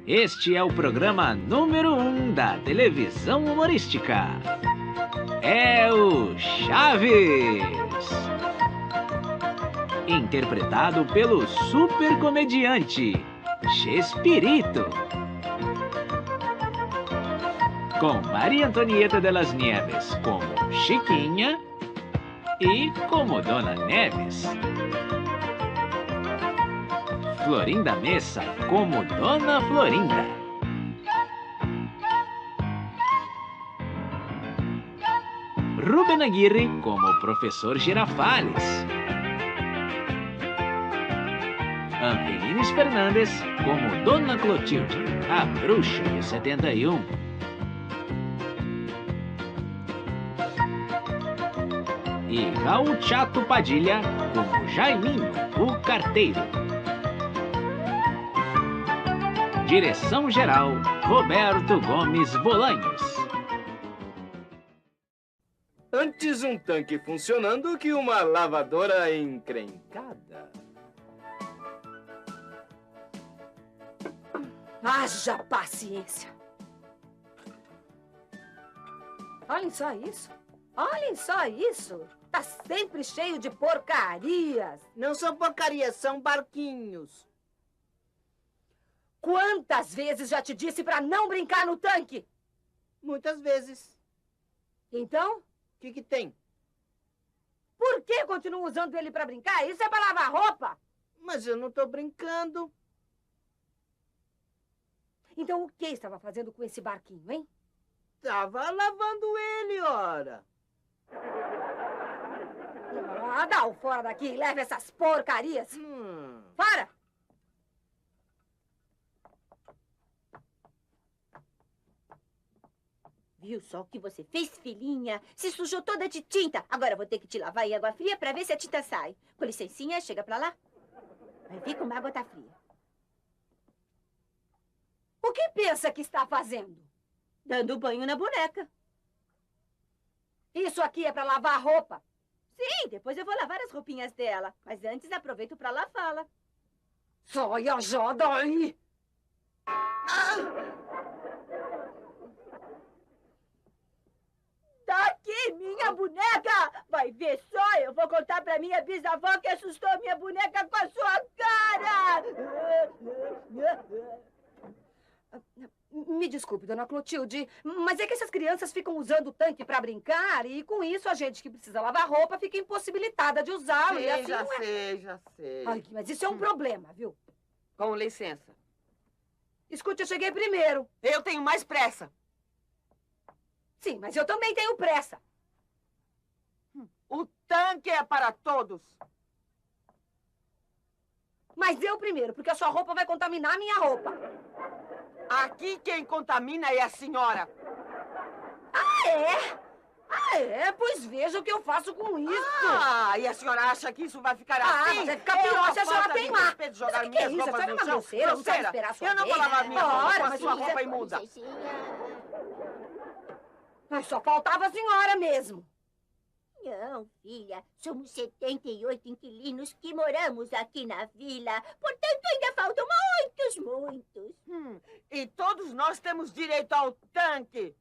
Este é o programa número 1 da televisão humorística. É o Chaves! Interpretado pelo super comediante Chespirito. Com Maria Antonieta de las Nieves como Chiquinha e como Dona Neves. Florinda Messa como Dona Florinda. Rubem Aguirre como Professor Girafales. Angelines Fernandes como Dona Clotilde, a bruxa de 71. E Raul Chato Padilha como Jaiminho, o carteiro. Direção-geral, Roberto Gomes Bolanhos. Antes um tanque funcionando que uma lavadora encrencada. Haja paciência. Olhem só isso. Olhem só isso. Tá sempre cheio de porcarias. Não são porcarias, são barquinhos. Quantas vezes já te disse pra não brincar no tanque? Muitas vezes. Então, O que tem? por que continua usando ele pra brincar? Isso é pra lavar roupa. Mas eu não tô brincando. Então, o que estava fazendo com esse barquinho, hein? Tava lavando ele, ora. Ah, dá-o fora daqui e leva essas porcarias. Fora! Viu só o que você fez, filhinha? Se sujou toda de tinta. Agora vou ter que te lavar em água fria pra ver se a tinta sai. Com licencinha, chega pra lá. Vai ver como a água tá fria. O que pensa que está fazendo? Dando banho na boneca. Isso aqui é pra lavar roupa. Sim, depois eu vou lavar as roupinhas dela. Mas antes aproveito pra lavá-la. Saia já daí! Tá aqui, minha boneca! Vai ver só, eu vou contar pra minha bisavó que assustou minha boneca com a sua cara! Me desculpe, dona Clotilde, mas é que essas crianças ficam usando o tanque pra brincar e com isso a gente que precisa lavar roupa fica impossibilitada de usá-lo. E assim já não é... sei, já sei. Ai, mas isso é um problema, viu? Com licença. Escute, eu cheguei primeiro. Eu tenho mais pressa. Sim, mas eu também tenho pressa. O tanque é para todos. Mas eu primeiro, porque a sua roupa vai contaminar a minha roupa. Aqui quem contamina é a senhora. Ah, é? Ah, é? Pois veja o que eu faço com isso. Ah, e a senhora acha que isso vai ficar assim? Vai ficar pior se a senhora queimar. Mas jogar o que é minhas isso? A roupas senhora é no uma chão? grosseira, não sabe esperar a sua Eu não vou vez. lavar minha roupa com a mas sua isso roupa é- imunda. Mas só faltava a senhora mesmo. Não, filha, somos 78 inquilinos que moramos aqui na vila. Portanto, ainda faltam muitos. E todos nós temos direito ao tanque.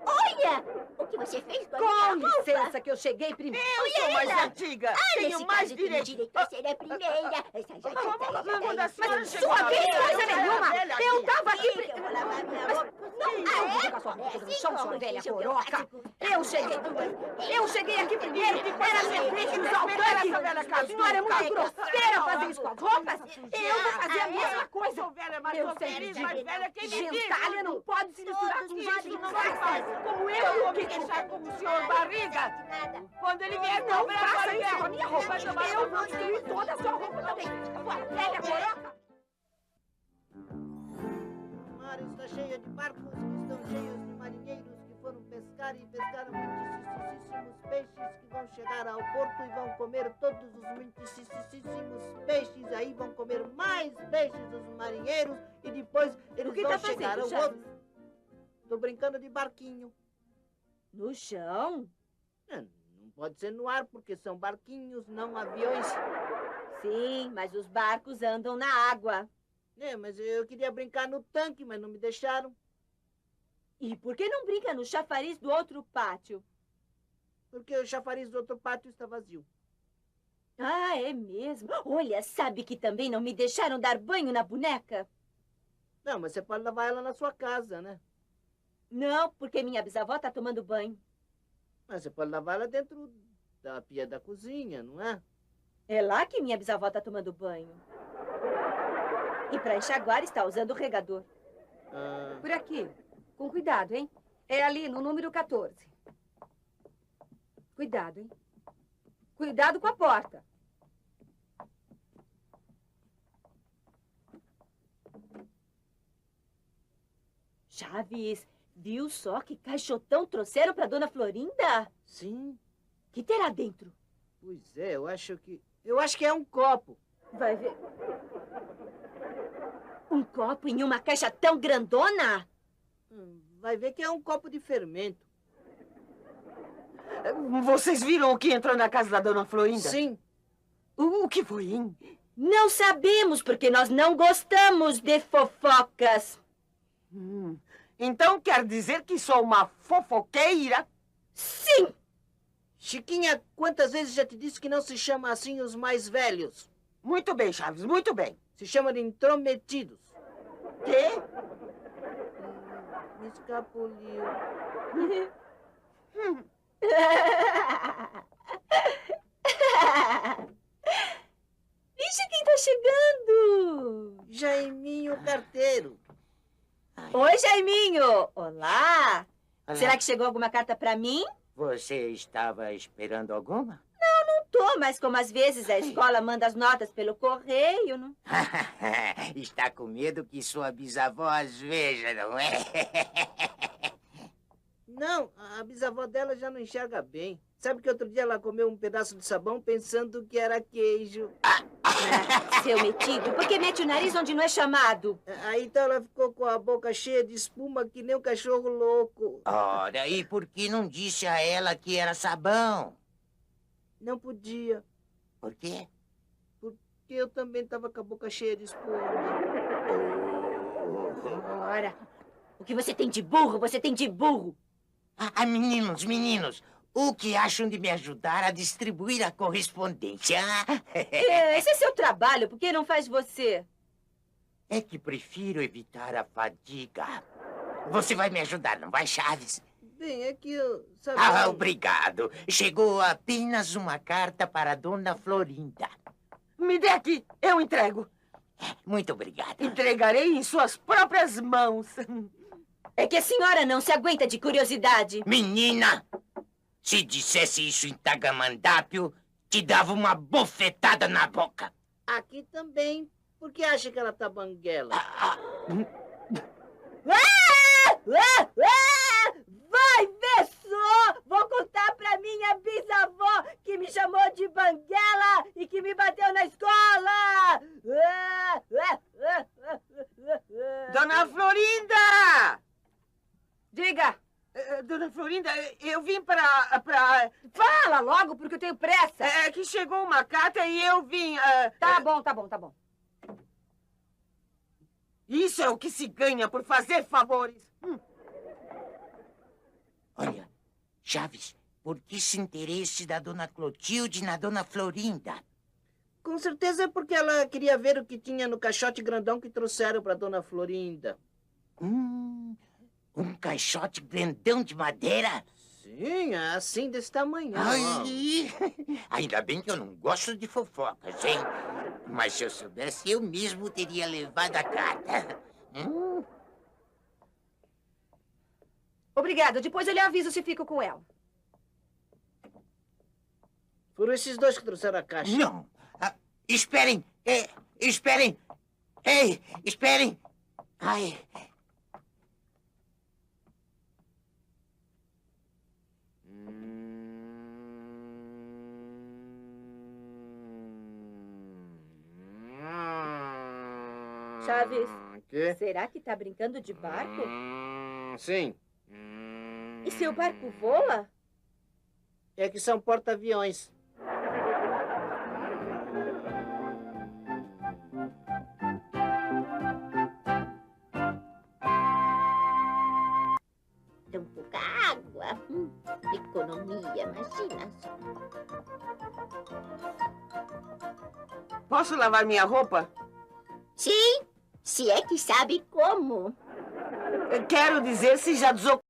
Olha o que você fez com a Com minha roupa. licença que eu cheguei primeiro. Eu sou mais antiga. Tenho Nesse mais caso, tenho direito. direito a ser a primeira. Mas sua vez coisa nenhuma. Eu tava aqui... Eu vou lavar minha roupa. Não vou jogar sua roupa toda no chão, sua velha coroca. Eu cheguei aqui primeiro. Era minha vez de usar o tanque. A senhora é muito grosseira fazer isso com as roupas. Eu vou fazer a mesma coisa. Eu sempre digo, gentalha não pode se misturar com gente que não faz. Como eu Vou me deixar como o senhor barriga. Quando ele vier Não cobrar, faça agora isso com a vier. minha roupa. Eu vou destruir toda a sua roupa também. Sua velha coroca. O mar está cheio de barcos que estão cheios de marinheiros que foram pescar e pescaram muitíssimos peixes que vão chegar ao porto e vão comer todos os muitíssimos peixes. Aí vão comer mais peixes os marinheiros e depois eles O que vão tá chegar fazendo, ao Chaves? outro. Tô brincando de barquinho. No chão? Não pode ser no ar porque são barquinhos, não aviões. Sim, mas os barcos andam na água. É, mas eu queria brincar no tanque, mas não me deixaram. E por que não brinca no chafariz do outro pátio? Porque o chafariz do outro pátio está vazio. Ah, é mesmo? Olha, sabe que também não me deixaram dar banho na boneca? Não, mas você pode lavar ela na sua casa, né? Não, porque minha bisavó tá tomando banho. Mas você pode lavar ela dentro da pia da cozinha, não é? É lá que minha bisavó tá tomando banho. E para enxaguar está usando o regador. Ah, Por aqui. Com cuidado, hein? É ali, no número 14. Cuidado, hein? Cuidado com a porta. Chaves, viu só que caixotão trouxeram para Dona Florinda? sim. Que terá dentro? Pois é, eu acho que é um copo. Vai ver. Um copo em uma caixa tão grandona? Vai ver que é um copo de fermento. Vocês viram o que entrou na casa da Dona Florinda? Sim. O que foi, hein? Não sabemos, porque nós não gostamos de fofocas. Então quer dizer que sou uma fofoqueira? Sim! Chiquinha, quantas vezes já te disse que não se chama assim os mais velhos? Muito bem, Chaves, muito bem. Se chama de intrometidos. Quê? Me escapuliu. Vixe, quem tá chegando? Jaiminho Carteiro. Oi, Jaiminho. Olá. Olá. Será que chegou alguma carta pra mim? Você estava esperando alguma? Não tô, mas como às vezes a escola manda as notas pelo correio, não? Está com medo que sua bisavó as veja, não é? Não, a bisavó dela já não enxerga bem. Sabe que outro dia ela comeu um pedaço de sabão pensando que era queijo. Seu metido, por que mete o nariz onde não é chamado? Aí então ela ficou com a boca cheia de espuma que nem um cachorro louco. Ora, e por que não disse a ela que era sabão? Não podia, Por quê? porque eu também estava com a boca cheia de espuma. Ora, o que você tem de burro, você tem de burro. Meninos, o que acham de me ajudar a distribuir a correspondência? Esse é seu trabalho, por que não faz você? É que prefiro evitar a fadiga. Você vai me ajudar, não vai, Chaves? Bem, é que eu... Sabe, Obrigado. Chegou apenas uma carta para a Dona Florinda. Me dê aqui, eu entrego. Muito obrigado. Entregarei em suas próprias mãos. É que a senhora não se aguenta de curiosidade. Menina, se dissesse isso em Tagamandápio, te dava uma bofetada na boca. Aqui também. Por que acha que ela tá banguela? Vai ver só! Vou contar pra minha bisavó que me chamou de banguela e que me bateu na escola! Dona Florinda! Diga! Dona Florinda, eu vim pra... Fala logo, porque eu tenho pressa. É que chegou uma carta e eu vim... Tá bom, tá bom, tá bom. Isso é o que se ganha por fazer favores. Olha, Chaves, por que esse interesse da Dona Clotilde na Dona Florinda? Com certeza é porque ela queria ver o que tinha no caixote grandão que trouxeram para Dona Florinda. Um caixote grandão de madeira? Sim, é assim desse tamanho. Ai, ainda bem que eu não gosto de fofocas, hein? Mas se eu soubesse, eu mesmo teria levado a carta. Obrigada, depois eu lhe aviso se fico com ela. Foram esses dois que trouxeram a caixa. Não. Esperem. Esperem. Ei, esperem. Ai. Chaves, Quê? será que tá brincando de barco? Sim. E seu barco voa? É que são porta-aviões. água. Economia, imagina só. Posso lavar minha roupa? Sim, se é que sabe como. Quero dizer, se já desocupou.